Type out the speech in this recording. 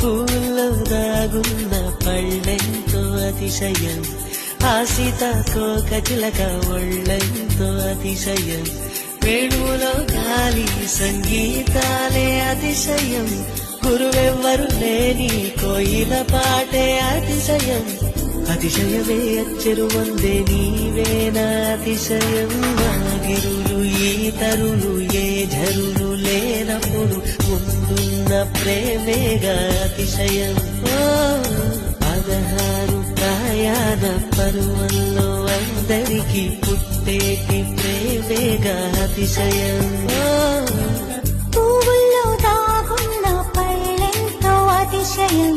పూల్లో దాగున్న పళ్ళెంతో అతిశయం, ఆ సీతాకోక చిలక ఒళ్ళెంతో అతిశయం, వేణువులో గాలి సంగీతాలే అతిశయం, గురువెవ్వరు లేని కోయిల పాటే అతిశయం, అతిశయమే అచ్చెరు వందే నీవేనా అతిశయం, ఆగిరులు ఈతరులు ఏ ఝరులు లేనప్పుడు ముందున్న ప్రేమేగా అతిశయం. 16 ప్రయాణ పరువంలో అందరికీ పుట్టేటి ప్రేమేగా అతిశయం. పువ్వుల్లో దాగున్న పళ్ళెంతో అతిశయం,